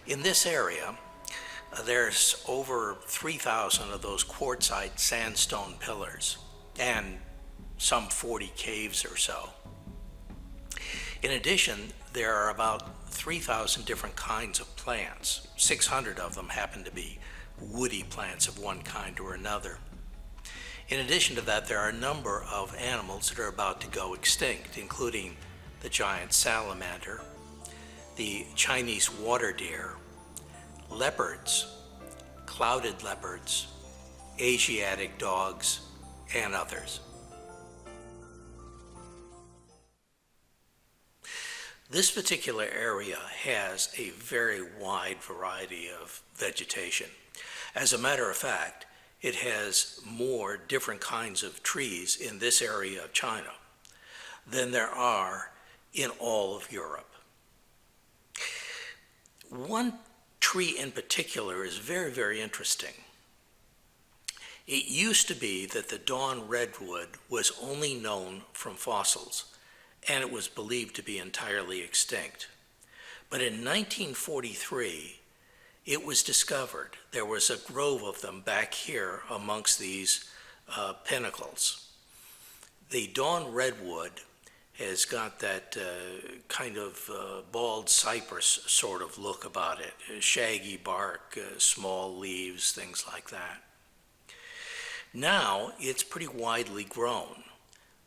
In this area, there's over 3,000 of those quartzite sandstone pillars and some 40 caves or so. In addition, there are about 3,000 different kinds of plants. 600 of them happen to be woody plants of one kind or another. In addition to that, there are a number of animals that are about to go extinct, including the giant salamander, the Chinese water deer, leopards, clouded leopards, Asiatic dogs, and others. This particular area has a very wide variety of vegetation. As a matter of fact, it has more different kinds of trees in this area of China than there are in all of Europe. One tree in particular is very, very interesting. It used to be that the dawn redwood was only known from fossils, and it was believed to be entirely extinct. But in 1943, it was discovered. There was a grove of them back here amongst these pinnacles. The dawn redwood has got that kind of bald cypress sort of look about it, shaggy bark, small leaves, things like that. Now it's pretty widely grown,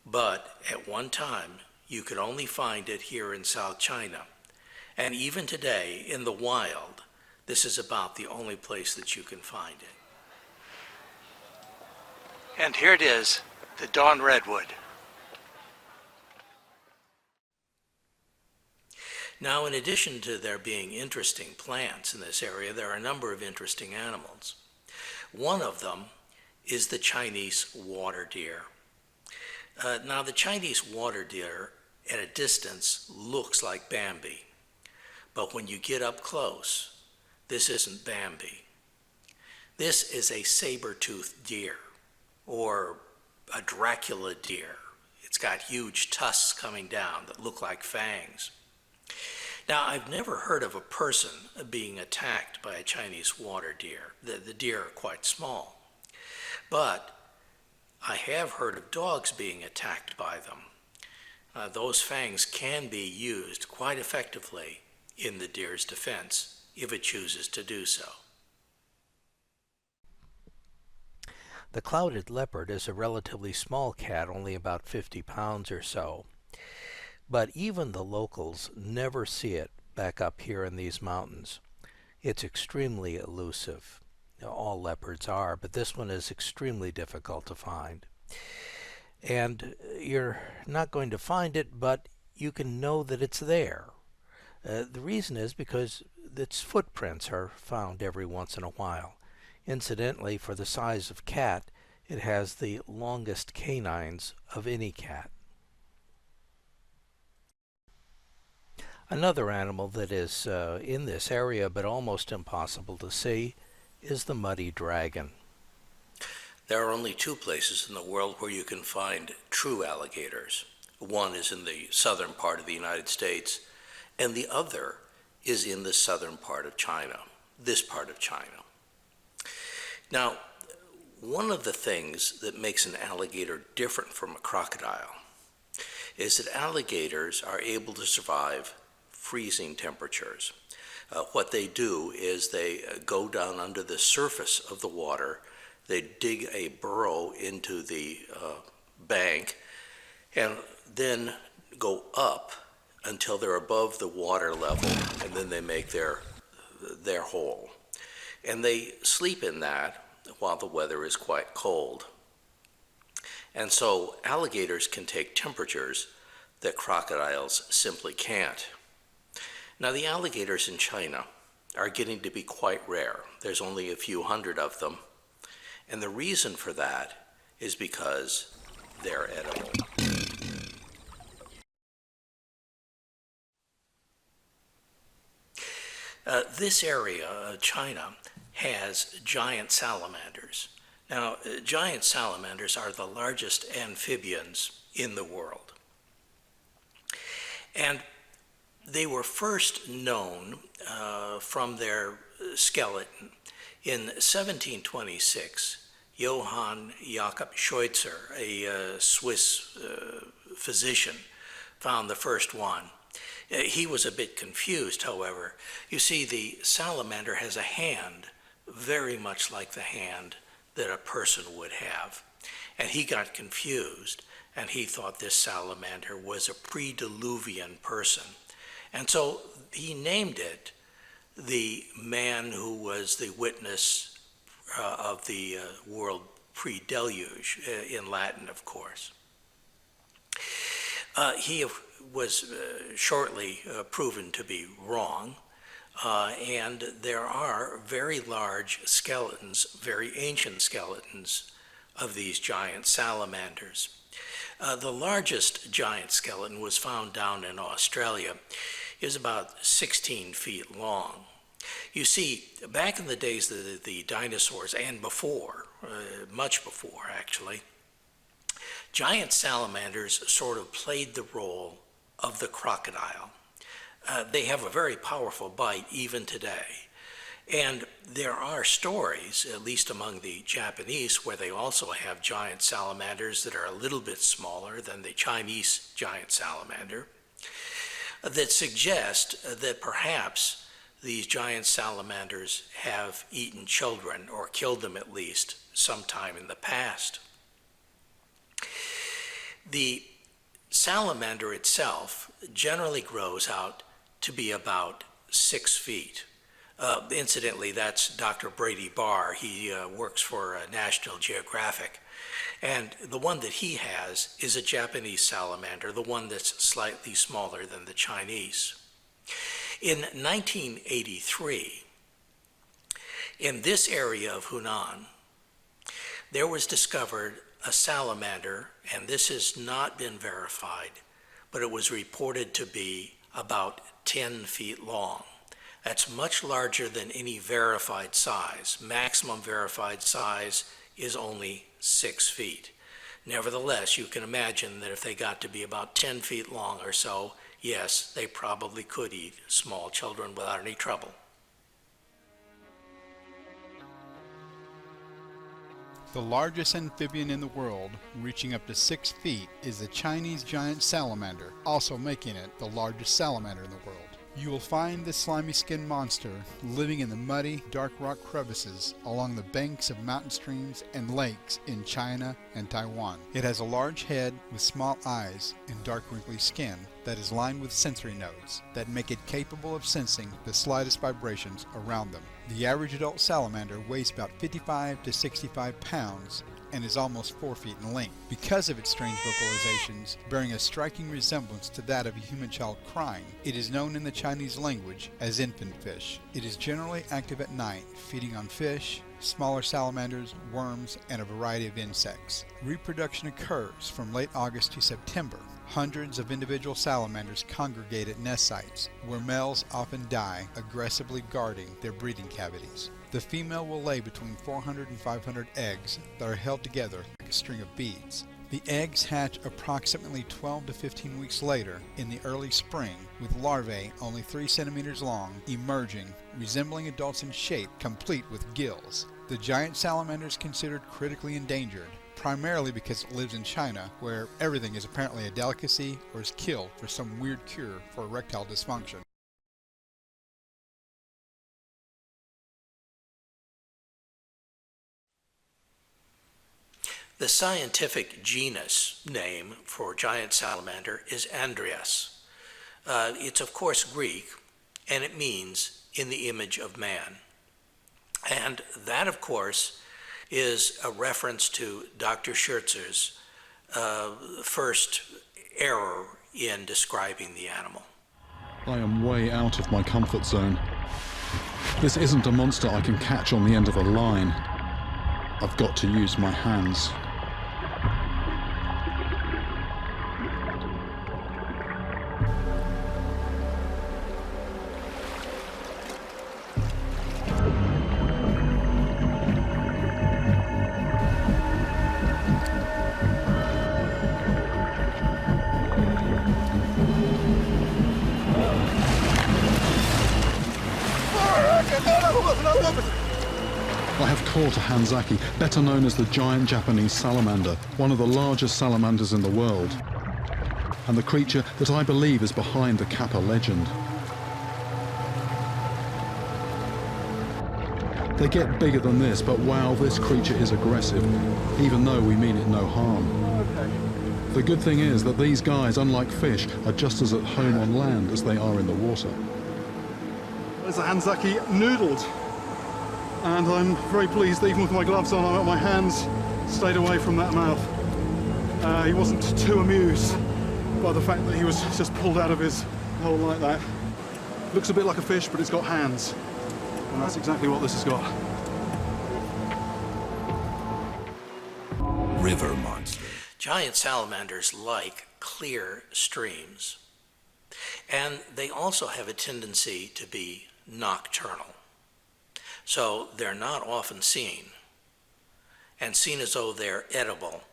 but at one time you could only find it here in South China. And even today, in the wild, this is about the only place that you can find it. And here it is, the dawn redwood. Now, in addition to there being interesting plants in this area, there are a number of interesting animals. One of them is the Chinese water deer. Now, the Chinese water deer at a distance looks like Bambi, but when you get up close, this isn't Bambi. This is a saber-toothed deer, or a Dracula deer. It's got huge tusks coming down that look like fangs. Now, I've never heard of a person being attacked by a Chinese water deer. The deer are quite small. But I have heard of dogs being attacked by them. Those fangs can be used quite effectively in the deer's defense if it chooses to do so. The clouded leopard is a relatively small cat, only about 50 pounds or so. But even the locals never see it back up here in these mountains. It's extremely elusive. All leopards are, but this one is extremely difficult to find. And you're not going to find it, but you can know that it's there. The reason is because its footprints are found every once in a while. Incidentally, for the size of cat, it has the longest canines of any cat. Another animal that is in this area but almost impossible to see is the muddy dragon. There are only two places in the world where you can find true alligators. One is in the southern part of the United States, and the other is in the southern part of China, this part of China. Now, one of the things that makes an alligator different from a crocodile is that alligators are able to survive freezing temperatures. What they do is they go down under the surface of the water, they dig a burrow into the bank, and then go up until they're above the water level, and then they make their hole. And they sleep in that while the weather is quite cold. And so alligators can take temperatures that crocodiles simply can't. Now, the alligators in China are getting to be quite rare. There's only a few hundred of them. And the reason for that is because they're edible. This area, China, has giant salamanders. Now, giant salamanders are the largest amphibians in the world. And They were first known from their skeleton. In 1726, Johann Jakob Schweitzer, a Swiss physician, found the first one. He was a bit confused, however. You see, the salamander has a hand very much like the hand that a person would have. And he got confused, and he thought this salamander was a pre-Diluvian person. And so he named it the man who was the witness of the world pre-deluge, in Latin, of course. He was shortly proven to be wrong, and there are very large skeletons, very ancient skeletons of these giant salamanders. The largest giant skeleton was found down in Australia. It was about 16 feet long. You see, back in the days of the dinosaurs, and before, much before actually, giant salamanders sort of played the role of the crocodile. They have a very powerful bite even today. And there are stories, at least among the Japanese, where they also have giant salamanders that are a little bit smaller than the Chinese giant salamander, that suggest that perhaps these giant salamanders have eaten children, or killed them at least, sometime in the past. The salamander itself generally grows out to be about 6 feet. Incidentally, that's Dr. Brady Barr. He works for National Geographic. And the one that he has is a Japanese salamander, the one that's slightly smaller than the Chinese. In 1983, in this area of Hunan, there was discovered a salamander, and this has not been verified, but it was reported to be about 10 feet long. That's much larger than any verified size. Maximum verified size is only 6 feet. Nevertheless, you can imagine that if they got to be about 10 feet long or so, yes, they probably could eat small children without any trouble. The largest amphibian in the world, reaching up to 6 feet, is the Chinese giant salamander, also making it the largest salamander in the world. You will find this slimy-skinned monster living in the muddy, dark rock crevices along the banks of mountain streams and lakes in China and Taiwan. It has a large head with small eyes and dark wrinkly skin that is lined with sensory nodes that make it capable of sensing the slightest vibrations around them. The average adult salamander weighs about 55 to 65 pounds and is almost 4 feet in length. Because of its strange vocalizations, bearing a striking resemblance to that of a human child crying, it is known in the Chinese language as infant fish. It is generally active at night, feeding on fish, smaller salamanders, worms, and a variety of insects. Reproduction occurs from late August to September. Hundreds of individual salamanders congregate at nest sites, where males often die, aggressively guarding their breeding cavities. The female will lay between 400 and 500 eggs that are held together like a string of beads. The eggs hatch approximately 12 to 15 weeks later in the early spring, with larvae only 3 centimeters long emerging, resembling adults in shape, complete with gills. The giant salamander is considered critically endangered, primarily because it lives in China, where everything is apparently a delicacy or is killed for some weird cure for erectile dysfunction. The scientific genus name for giant salamander is Andreas. It's of course Greek, and it means in the image of man. And that, of course, is a reference to Dr. Schweitzer's first error in describing the animal. I am way out of my comfort zone. This isn't a monster I can catch on the end of a line. I've got to use my hands. I have caught a Hanzaki, better known as the giant Japanese salamander, one of the largest salamanders in the world, and the creature that I believe is behind the Kappa legend. They get bigger than this, but wow, this creature is aggressive, even though we mean it no harm. The good thing is that these guys, unlike fish, are just as at home on land as they are in the water. There's a Hanzaki noodled, and I'm very pleased that even with my gloves on, my hands stayed away from that mouth. He wasn't too amused by the fact that he was just pulled out of his hole like that. Looks a bit like a fish, but it's got hands, and that's exactly what this has got. River monster. Giant salamanders like clear streams, and they also have a tendency to be nocturnal. So they're not often seen, and seen as though they're edible.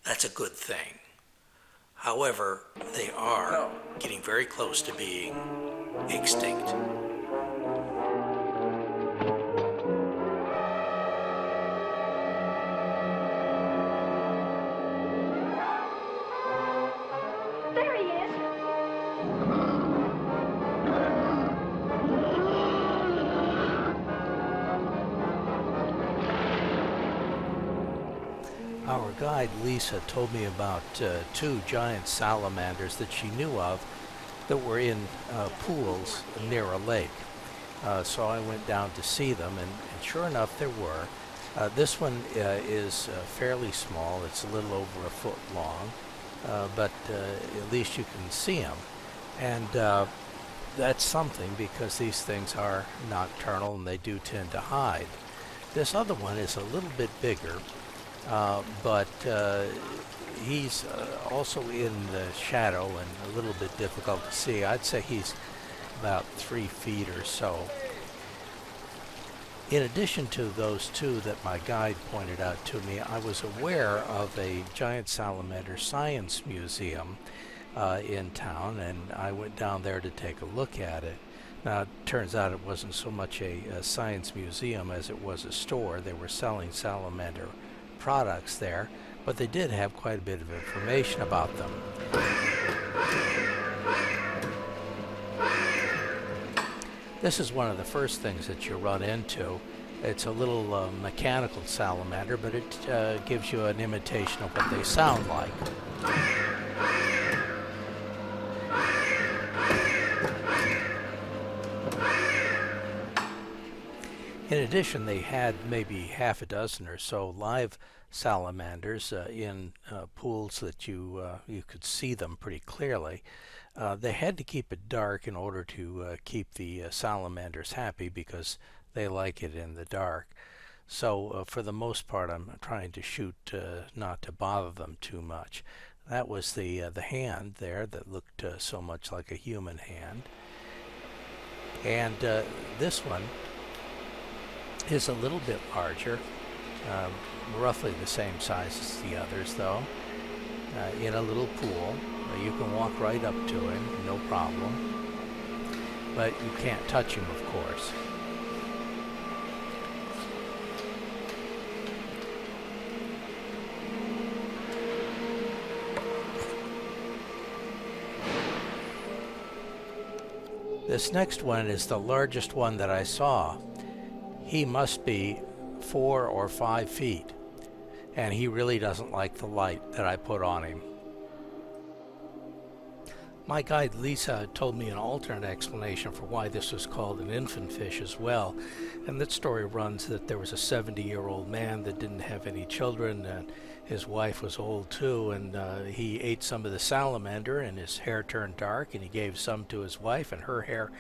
That's a good thing. However, they are getting very close to being extinct. There he is. Our guide Lisa told me about two giant salamanders that she knew of that were in pools near a lake. So I went down to see them, and sure enough there were. This one is fairly small. It's a little over a foot long, but at least you can see them. And that's something, because these things are nocturnal and they do tend to hide. This other one is a little bit bigger, but he's also in the shadow and a little bit difficult to see. I'd say he's about 3 feet or so. In addition to those two that my guide pointed out to me, I was aware of a giant salamander science museum in town, and I went down there to take a look at it. Now, it turns out it wasn't so much a science museum as it was a store. They were selling salamander products there, but they did have quite a bit of information about them. This is one of the first things that you run into. It's a little mechanical salamander, but it gives you an imitation of what they sound like. In addition, they had maybe half a dozen or so live salamanders in pools that you could see them pretty clearly. They had to keep it dark in order to keep the salamanders happy, because they like it in the dark. So for the most part, I'm trying to shoot not to bother them too much. That was the hand there that looked so much like a human hand. And this one is a little bit larger, roughly the same size as the others though, in a little pool. You can walk right up to him, no problem, but you can't touch him, of course. This next one is the largest one that I saw. He must be 4 or 5 feet, and he really doesn't like the light that I put on him. My guide Lisa told me an alternate explanation for why this was called an infant fish as well, and that story runs that there was a 70-year-old man that didn't have any children, and his wife was old too, and he ate some of the salamander and his hair turned dark, and he gave some to his wife and her hair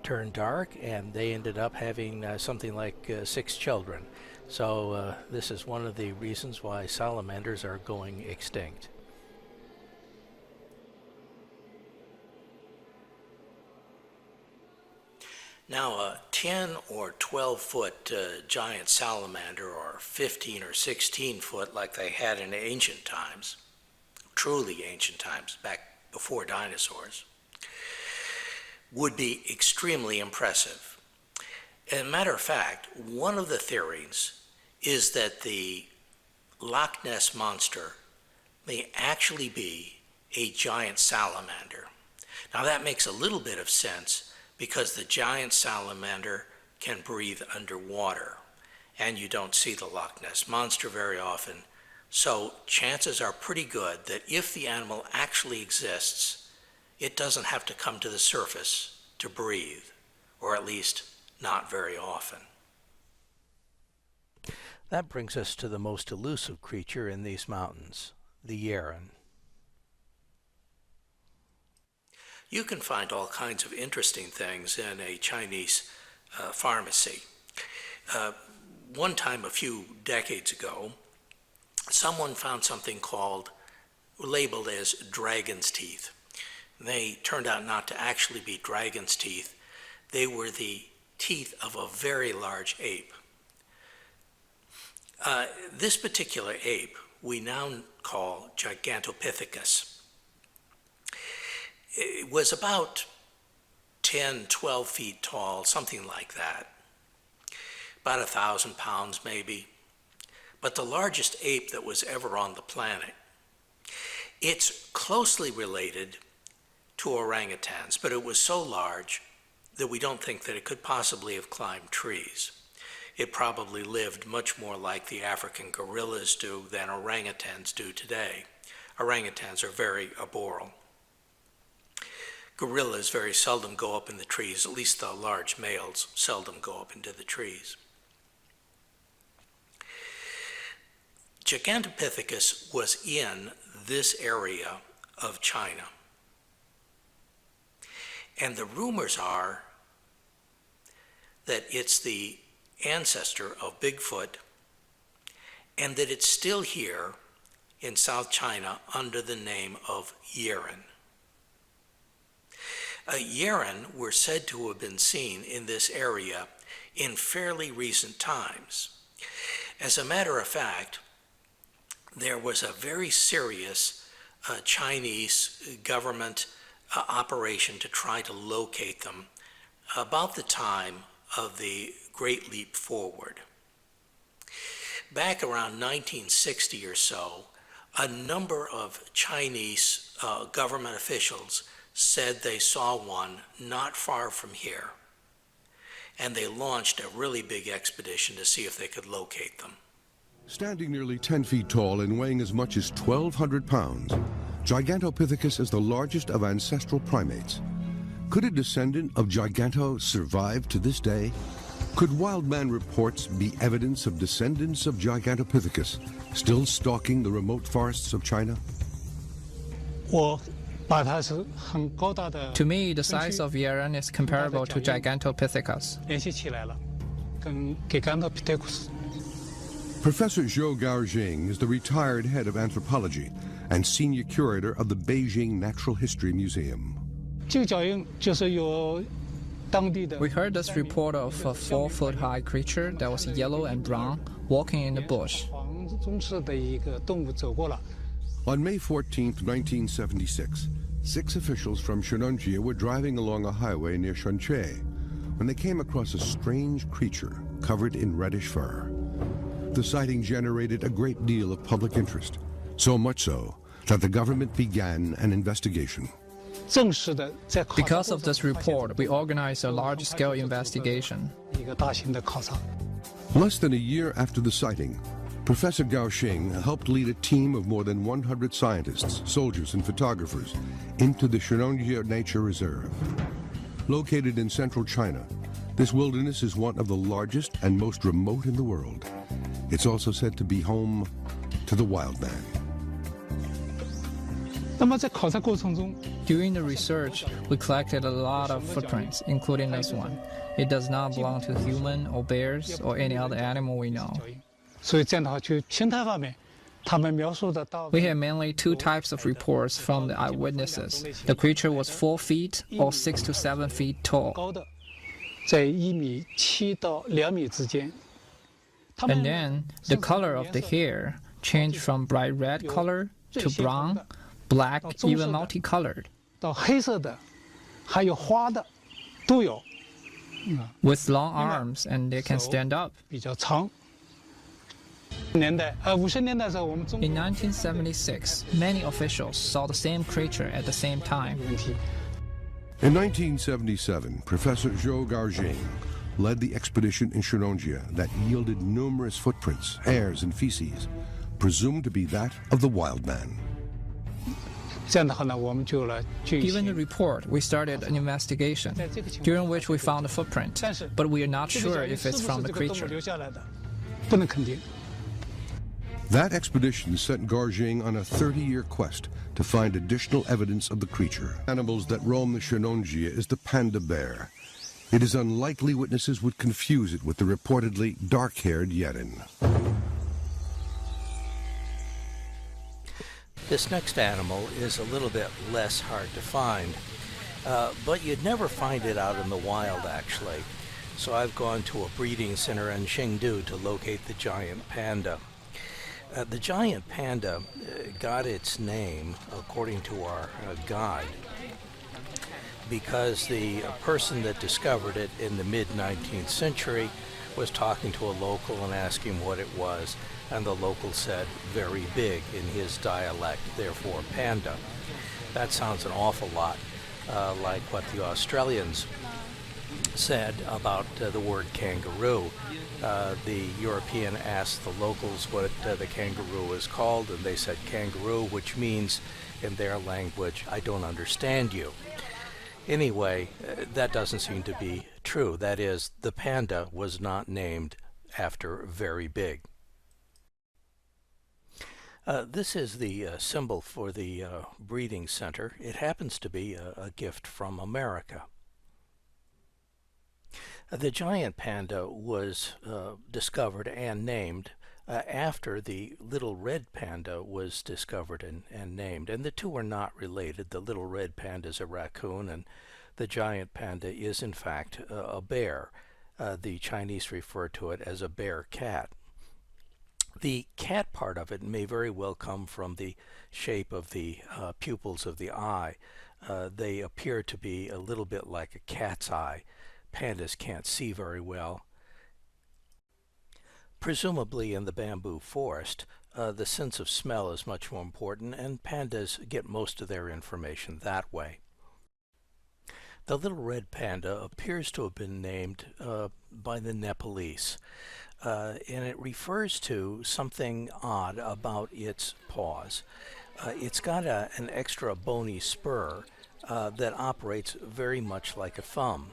turned dark, and they ended up having something like 6 children. So this is one of the reasons why salamanders are going extinct. Now, a 10 or 12 foot giant salamander, or 15 or 16 foot like they had in ancient times, truly ancient times, back before dinosaurs, would be extremely impressive. As a matter of fact, one of the theories is that the Loch Ness Monster may actually be a giant salamander. Now that makes a little bit of sense because the giant salamander can breathe underwater, and you don't see the Loch Ness Monster very often. So chances are pretty good that if the animal actually exists, it doesn't have to come to the surface to breathe, or at least not very often. That brings us to the most elusive creature in these mountains, the Yeren. You can find all kinds of interesting things in a Chinese pharmacy. One time a few decades ago, someone found something labeled as dragon's teeth. They turned out not to actually be dragon's teeth. They were the teeth of a very large ape. This particular ape we now call Gigantopithecus. It was about 10, 12 feet tall, something like that. About 1,000 pounds maybe. But the largest ape that was ever on the planet. It's closely related to orangutans, but it was so large that we don't think that it could possibly have climbed trees. It probably lived much more like the African gorillas do than orangutans do today. Orangutans are very arboreal. Gorillas very seldom go up in the trees, at least the large males seldom go up into the trees. Gigantopithecus was in this area of China. And the rumors are that it's the ancestor of Bigfoot and that it's still here in South China under the name of Yeren. Yeren were said to have been seen in this area in fairly recent times. As a matter of fact, there was a very serious Chinese government operation to try to locate them about the time of the Great Leap Forward. Back around 1960 or so, a number of Chinese government officials said they saw one not far from here, and they launched a really big expedition to see if they could locate them. Standing nearly 10 feet tall and weighing as much as 1,200 pounds, Gigantopithecus is the largest of ancestral primates. Could a descendant of Giganto survive to this day? Could wildman reports be evidence of descendants of Gigantopithecus still stalking the remote forests of China? To me, the size of Yeren is comparable to Gigantopithecus. Professor Zhou Gaojing is the retired head of anthropology and senior curator of the Beijing Natural History Museum. We heard this report of a 4-foot-high creature that was yellow and brown walking in the bush. On May 14, 1976, 6 officials from Shennongjie were driving along a highway near Shanche when they came across a strange creature covered in reddish fur. The sighting generated a great deal of public interest, so much so that the government began an investigation. Because of this report, we organized a large-scale investigation. Less than a year after the sighting, Professor Gaoxing helped lead a team of more than 100 scientists, soldiers, and photographers into the Shennongjie Nature Reserve. Located in central China, this wilderness is one of the largest and most remote in the world. It's also said to be home to the wild man. During the research, we collected a lot of footprints, including this one. It does not belong to human or bears or any other animal we know. We have mainly 2 types of reports from the eyewitnesses. The creature was 4 feet or 6 to 7 feet tall. And then the color of the hair changed from bright red color to brown, black, even multicolored. with long arms, and they can stand up. 比较长。50年代的时候，我们中国 In 1976, many officials saw the same creature at the same time. 问题。 In 1977, Professor Zhou Gaojing led the expedition in Shennongjia that yielded numerous footprints, hairs, and feces, presumed to be that of the wild man. 这样的话呢，我们就来进 Given the 行。 report, we started an investigation, during which we found a footprint, 但是 but we are not 这个 sure 脚印 if 是 it's 不 from 是 the 这个动物 creature. 留下来的，不能肯定。 That expedition sent Gaojing on a 30-year quest to find additional evidence of the creature. Animals that roam the Shennongjia is the panda bear. It is unlikely witnesses would confuse it with the reportedly dark-haired Yeren. This next animal is a little bit less hard to find, but you'd never find it out in the wild, actually. So I've gone to a breeding center in Chengdu to locate the giant panda. The giant panda got its name, according to our guide, because the person that discovered it in the mid-19th century was talking to a local and asking what it was, and the local said very big in his dialect, therefore panda. That sounds an awful lot like what the Australians said about the word kangaroo. The European asked the locals what the kangaroo is called, and they said kangaroo, which means in their language, I don't understand you. Anyway, that doesn't seem to be true. That is, the panda was not named after very big. This is the symbol for the breeding center. It happens to be a gift from America. The giant panda was discovered and named after the little red panda was discovered and named. And the two are not related. The little red panda is a raccoon, and the giant panda is, in fact, a bear. The Chinese refer to it as a bear cat. The cat part of it may very well come from the shape of the pupils of the eye. They appear to be a little bit like a cat's eye. Pandas can't see very well. Presumably in the bamboo forest, the sense of smell is much more important, and pandas get most of their information that way. The little red panda appears to have been named by the Nepalese, and it refers to something odd about its paws. It's got an extra bony spur that operates very much like a thumb.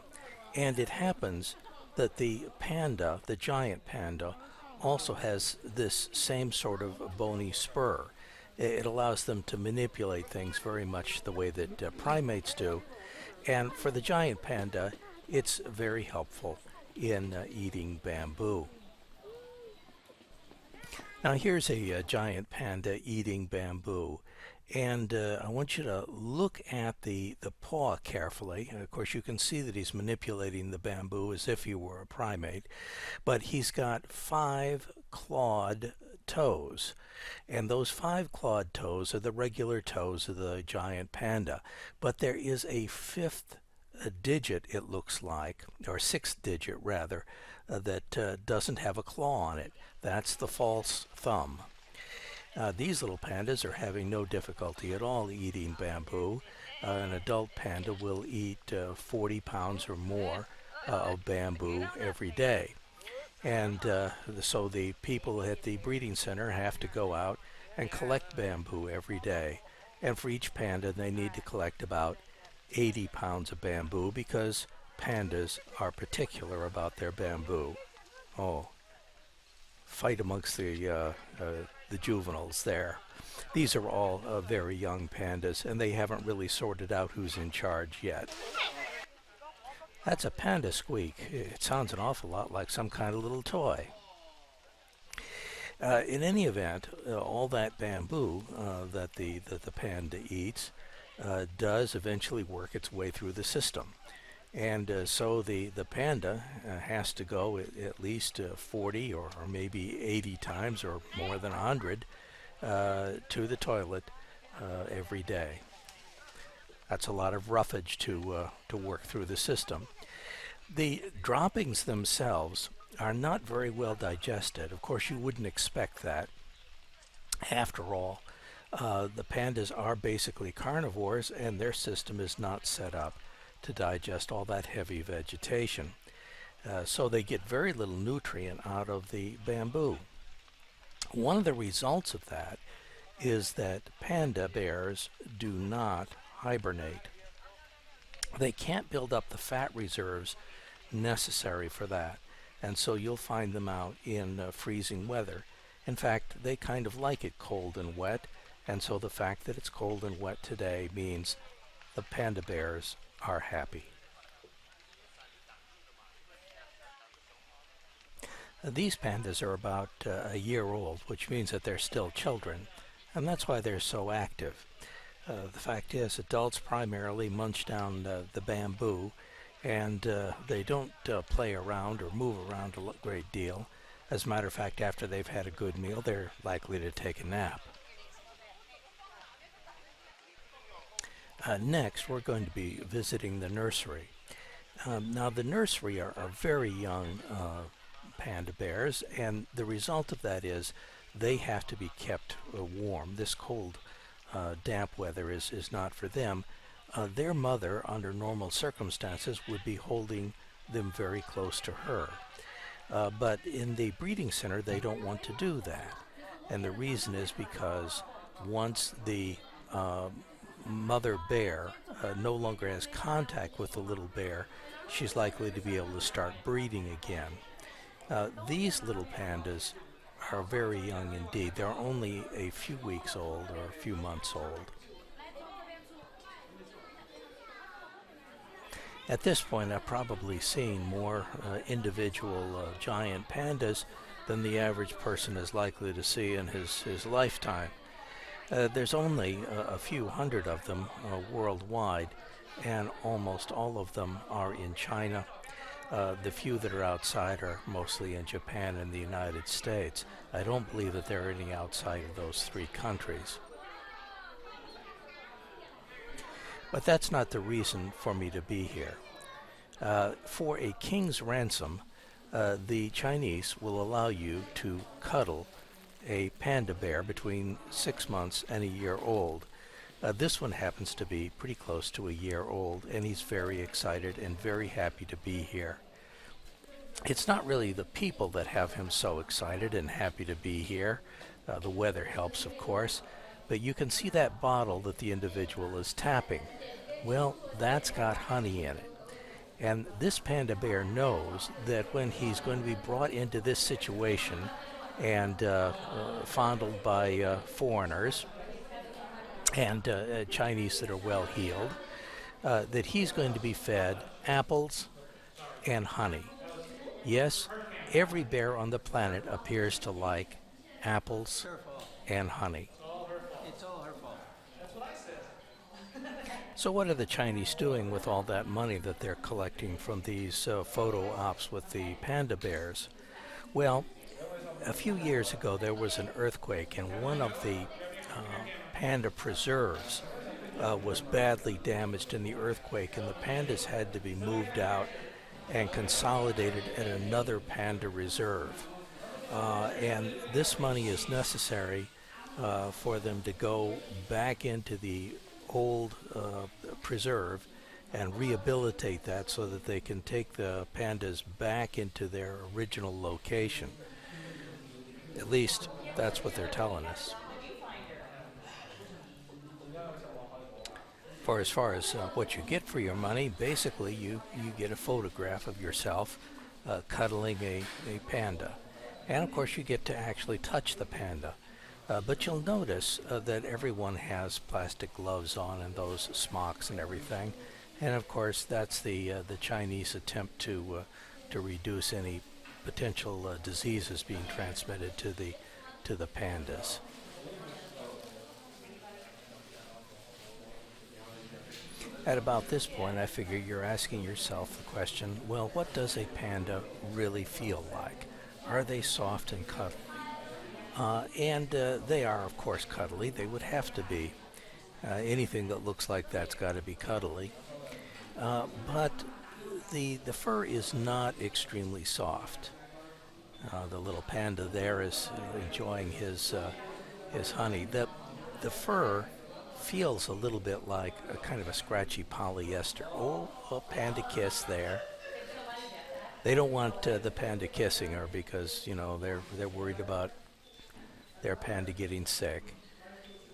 And it happens that the panda, the giant panda, also has this same sort of bony spur. It allows them to manipulate things very much the way that primates do. And for the giant panda, it's very helpful in eating bamboo. Now here's a giant panda eating bamboo. And I want you to look at the paw carefully. And of course, you can see that he's manipulating the bamboo as if he were a primate. But he's got 5 clawed toes. And those 5 clawed toes are the regular toes of the giant panda. But there is a 5th digit, it looks like, or 6th digit rather, that doesn't have a claw on it. That's the false thumb. These little pandas are having no difficulty at all eating bamboo. An adult panda will eat 40 pounds or more of bamboo every day. And so the people at the breeding center have to go out and collect bamboo every day. And for each panda, they need to collect about 80 pounds of bamboo because pandas are particular about their bamboo. Oh, fight amongst the juveniles there. These are all very young pandas, and they haven't really sorted out who's in charge yet. That's a panda squeak. It sounds an awful lot like some kind of little toy. In any event, all that bamboo that the panda eats does eventually work its way through the system. And so the panda has to go at least 40 or maybe 80 times or more than 100 to the toilet every day. That's a lot of roughage to work through the system. The droppings themselves are not very well digested. Of course, you wouldn't expect that. After all, the pandas are basically carnivores, and their system is not set up to digest all that heavy vegetation. So they get very little nutrient out of the bamboo. One of the results of that is that panda bears do not hibernate. They can't build up the fat reserves necessary for that, and so you'll find them out in freezing weather. In fact, they kind of like it cold and wet, and so the fact that it's cold and wet today means the panda bears are happy. These pandas are about a year old, which means that they're still children, and that's why they're so active. The fact is, adults primarily munch down the bamboo, and they don't play around or move around a great deal. As a matter of fact, after they've had a good meal, they're likely to take a nap. Next, we're going to be visiting the nursery. Now, the nursery are very young panda bears, and the result of that is they have to be kept warm. This cold, damp weather is not for them. Their mother, under normal circumstances, would be holding them very close to her. But in the breeding center, they don't want to do that. And the reason is because once the mother bear no longer has contact with the little bear, she's likely to be able to start breeding again. These little pandas are very young indeed. They're only a few weeks old or a few months old. At this point, I've probably seen more individual giant pandas than the average person is likely to see in his lifetime. There's only a few hundred of them worldwide, and almost all of them are in China. The few that are outside are mostly in Japan and the United States. I don't believe that there are any outside of those three countries. But that's not the reason for me to be here. For a king's ransom, the Chinese will allow you to cuddle a panda bear between 6 months and a year old. This one happens to be pretty close to a year old, and he's very excited and very happy to be here. It's not really the people that have him so excited and happy to be here. The weather helps, of course, but you can see that bottle that the individual is tapping. Well, that's got honey in it. And this panda bear knows that when he's going to be brought into this situation and fondled by foreigners and Chinese that are well-heeled, that he's going to be fed apples and honey. Yes, every bear on the planet appears to like apples and honey. So what are the Chinese doing with all that money that they're collecting from these photo ops with the panda bears? Well, a few years ago there was an earthquake, and one of the panda preserves was badly damaged in the earthquake, and the pandas had to be moved out and consolidated at another panda reserve. And this money is necessary for them to go back into the old preserve and rehabilitate that so that they can take the pandas back into their original location. At least that's what they're telling us. For as far as what you get for your money, basically you get a photograph of yourself cuddling a panda. And of course you get to actually touch the panda. But you'll notice that everyone has plastic gloves on and those smocks and everything. And of course that's the Chinese attempt to reduce any potential diseases being transmitted to the pandas. At about this point, I figure you're asking yourself the question, well, what does a panda really feel like? Are they soft and cuddly? And they are, of course, cuddly. They would have to be. Anything that looks like that's got to be cuddly. But the fur is not extremely soft. The little panda there is enjoying his honey. The fur feels a little bit like a kind of a scratchy polyester. Oh, a panda kiss there. They don't want the panda kissing her because, you know, they're worried about their panda getting sick.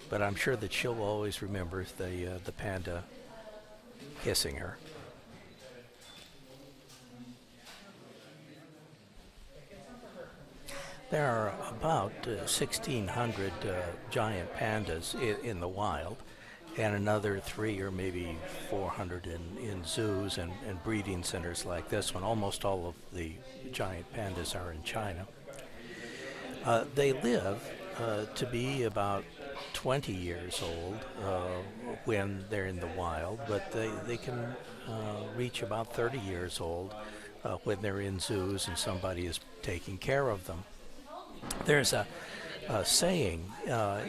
But I'm sure that she'll always remember the panda kissing her. There are about 1,600 giant pandas in the wild, and another 300 or maybe 400 in zoos and breeding centers like this one. Almost all of the giant pandas are in China. They live to be about 20 years old when they're in the wild, but they can reach about 30 years old when they're in zoos and somebody is taking care of them. There's a saying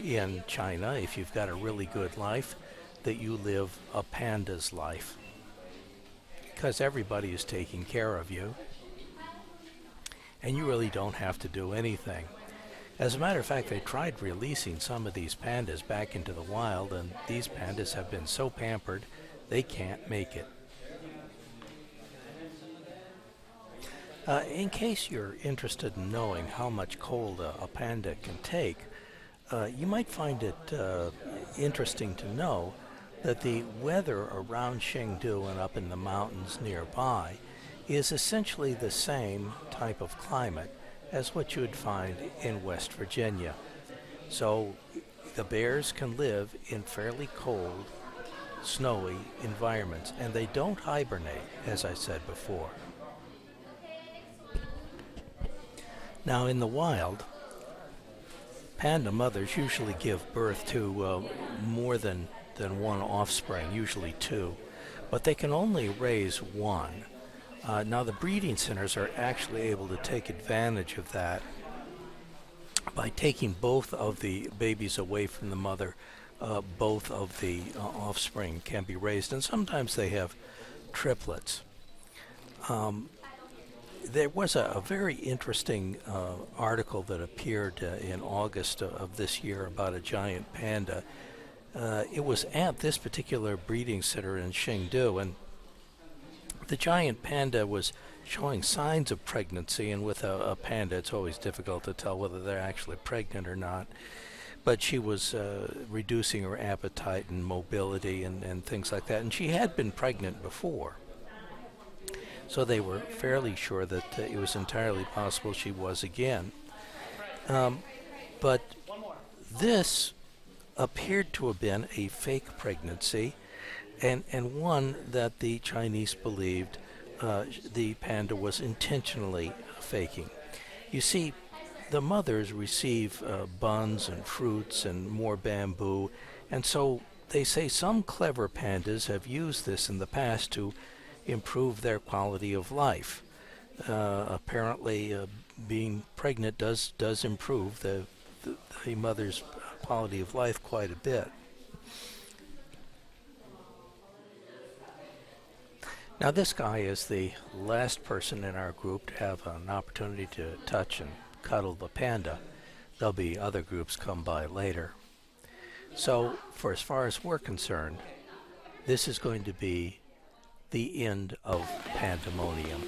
in China, if you've got a really good life, that you live a panda's life, because everybody is taking care of you, and you really don't have to do anything. As a matter of fact, they tried releasing some of these pandas back into the wild, and these pandas have been so pampered, they can't make it. In case you're interested in knowing how much cold a panda can take, you might find it interesting to know that the weather around Chengdu and up in the mountains nearby is essentially the same type of climate as what you would find in West Virginia. So the bears can live in fairly cold, snowy environments, and they don't hibernate, as I said before. Now, in the wild, panda mothers usually give birth to more than one offspring, usually 2, but they can only raise 1. Now, the breeding centers are actually able to take advantage of that by taking both of the babies away from the mother. Both of the offspring can be raised, and sometimes they have triplets. There was a very interesting article that appeared in August of this year about a giant panda. It was at this particular breeding center in Chengdu, and the giant panda was showing signs of pregnancy, and with a panda it's always difficult to tell whether they're actually pregnant or not. But she was reducing her appetite and mobility and things like that, and she had been pregnant before. So they were fairly sure that it was entirely possible she was again. But this appeared to have been a fake pregnancy, and one that the Chinese believed the panda was intentionally faking. You see, the mothers receive buns and fruits and more bamboo, and so they say some clever pandas have used this in the past to improve their quality of life. Apparently, being pregnant does improve the mother's quality of life quite a bit. Now, this guy is the last person in our group to have an opportunity to touch and cuddle the panda. There'll be other groups come by later. So, for as far as we're concerned, this is going to be the end of pandemonium.